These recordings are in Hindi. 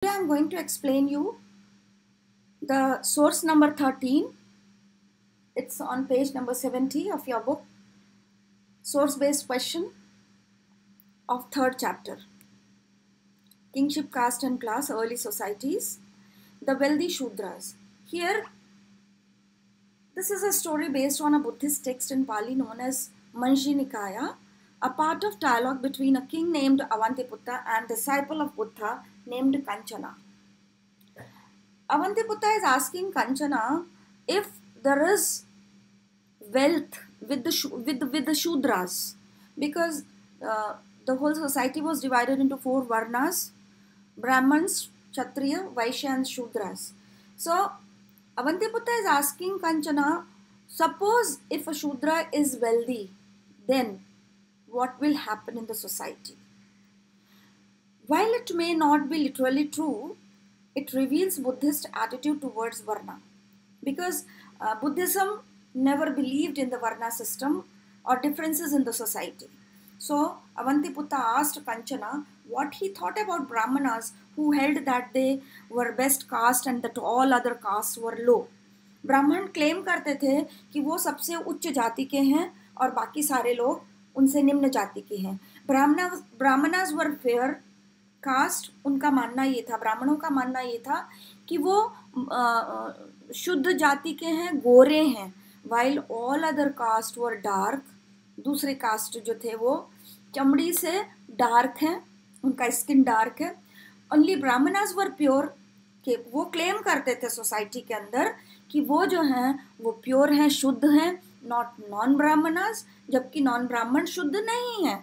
Today I am going to explain you the source number 13. It's on page number 70 of your book, source based question of third chapter, Kingship, Caste and Class, Early Societies, the Wealthy Shudras. Here, this is a story based on a Buddhist text in Pali known as Manji Nikaya, a part of dialogue between a king named Avantiputta and disciple of Buddha named Kanchana. Avantiputta is asking Kanchana if there is wealth with the Shudras, because the whole society was divided into 4 Varnas: Brahmins, Kshatriya, Vaishya and Shudras. So Avantiputta is asking Kanchana, suppose if a Shudra is wealthy, then what will happen in the society? While it may not be literally true, it reveals Buddhist attitude towards Varna, because Buddhism never believed in the Varna system or differences in the society. So Avantiputta asked Kanchana what he thought about Brahmanas who held that they were best caste and that all other castes were low. ब्राह्मण क्लेम करते थे कि वो सबसे उच्च जाति के हैं और बाकी सारे लोग उनसे निम्न जाति के हैं. ब्राह्मणास वर फेयर कास्ट. उनका मानना ये था, ब्राह्मणों का मानना ये था कि वो शुद्ध जाति के हैं, गोरे हैं. वाइल ऑल अदर कास्ट वर डार्क. दूसरे कास्ट जो थे वो चमड़ी से डार्क हैं, उनका स्किन डार्क है. ओनली ब्राह्मणास वर प्योर. के वो क्लेम करते थे सोसाइटी के अंदर कि वो जो हैं वो प्योर हैं, शुद्ध हैं, नॉट नॉन ब्राह्मणास, जबकि नॉन ब्राह्मण शुद्ध नहीं है.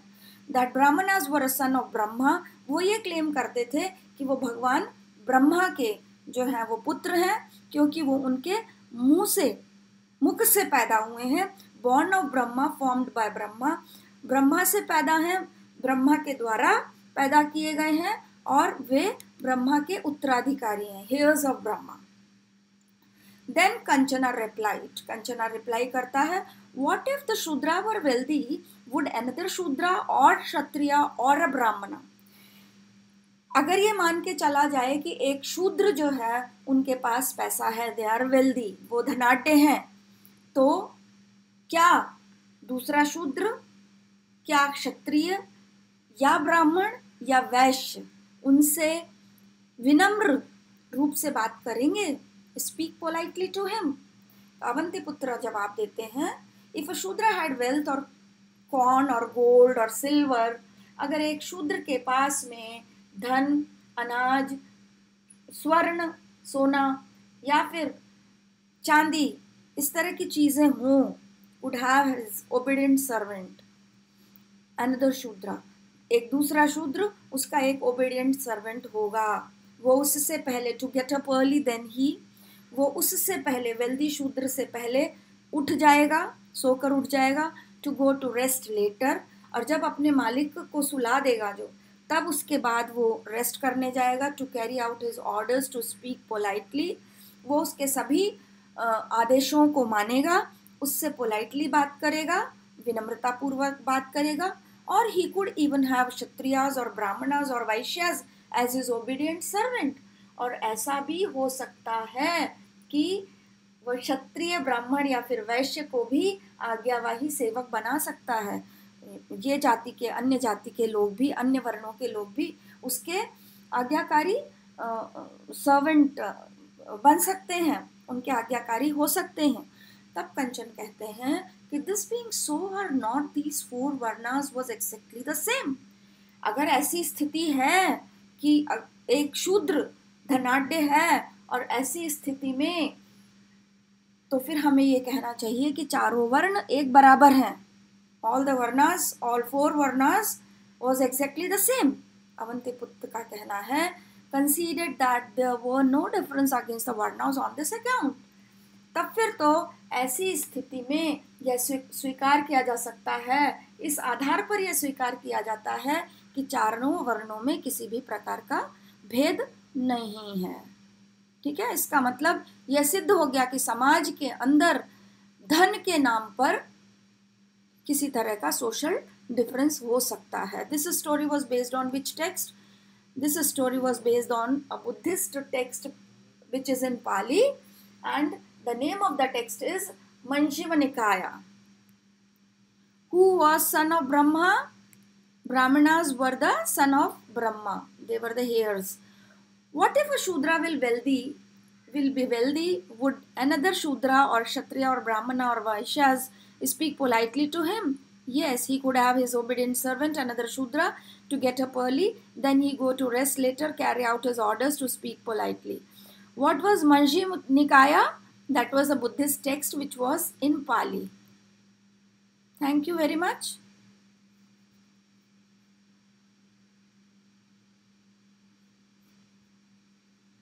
That Brahmanas were a son of Brahma. वो ये क्लेम करते थे कि वो भगवान ब्रह्मा के जो हैं वो पुत्र हैं, क्योंकि वो उनके मुख से पैदा हुए हैं. Born of Brahma, formed by Brahma. Brahma से पैदा हैं, ब्रह्मा के द्वारा पैदा किए गए हैं और वे ब्रह्मा के उत्तराधिकारी हैं, heirs of Brahma. Then Kanchana replied. Kanchana reply करता है, what if the Shudra were wealthy, would another Shudra or Kshatriya और अ ब्राह्मणा. अगर ये मान के चला जाए कि एक शूद्र जो है उनके पास पैसा है, दे आर वेल्दी, वो धनाढ्य हैं, तो क्या दूसरा शूद्र, क्या क्षत्रिय या ब्राह्मण या वैश्य उनसे विनम्र रूप से बात करेंगे? Speak politely to him. Avantiputra जवाब देते हैं, if a shudra had wealth और कॉर्न और गोल्ड और सिल्वर. अगर एक शूद्र के पास में धन, अनाज, स्वर्ण, सोना या फिर चांदी, इस तरह की चीजें हों, would have his obedient servant another Shudra. एक दूसरा शूद्र उसका एक ओबीडिएंट सर्वेंट होगा. वो उससे पहले to get up early then ही, वो उससे पहले वेल्दी शूद्र से पहले उठ जाएगा, सोकर उठ जाएगा. To go to rest later. और जब अपने मालिक को सुला देगा जो, तब उसके बाद वो रेस्ट करने जाएगा. To carry out his orders, to speak politely. वो उसके सभी आदेशों को मानेगा, उससे पोलाइटली बात करेगा, विनम्रतापूर्वक बात करेगा. और he could even have Kshatriyas और ब्राह्मणाज और Vaishyas as his obedient servant. और ऐसा भी हो सकता है कि वह क्षत्रिय, ब्राह्मण या फिर वैश्य को भी आज्ञावाही सेवक बना सकता है. ये जाति के, अन्य जाति के लोग भी, अन्य वर्णों के लोग भी उसके आज्ञाकारी सर्वेंट बन सकते हैं, उनके आज्ञाकारी हो सकते हैं. तब कंचन कहते हैं कि this being so or not, these 4 varnas was exactly the same. अगर ऐसी स्थिति है कि एक शूद्र धनाढ्य है और ऐसी स्थिति में, तो फिर हमें ये कहना चाहिए कि चारों वर्ण एक बराबर हैं. All the varnas, all 4 varnas was exactly the same. अवंतिपुत्र का कहना है, considered that there were no difference against the varnas on this account. तब फिर तो ऐसी स्थिति में यह स्वीकार किया जा सकता है, इस आधार पर यह स्वीकार किया जाता है कि चारों वर्णों में किसी भी प्रकार का भेद नहीं है. ठीक है, इसका मतलब यह सिद्ध हो गया कि समाज के अंदर धन के नाम पर किसी तरह का सोशल डिफरेंस हो सकता है. This story was based on which text? This story was based on a Buddhist text which is in Pali, and the name of the text is Manjima Nikaya. Who was son of Brahma? Brahmanas were the son of Brahma. They were the heirs. What if a Shudra will be wealthy? Would another Shudra or Kshatriya or Brahmana or Vaishyas speak politely to him? Yes, he could have his obedient servant, another Shudra, to get up early. Then he go to rest later, carry out his orders to speak politely. What was Manjima Nikaya? That was a Buddhist text which was in Pali. Thank you very much.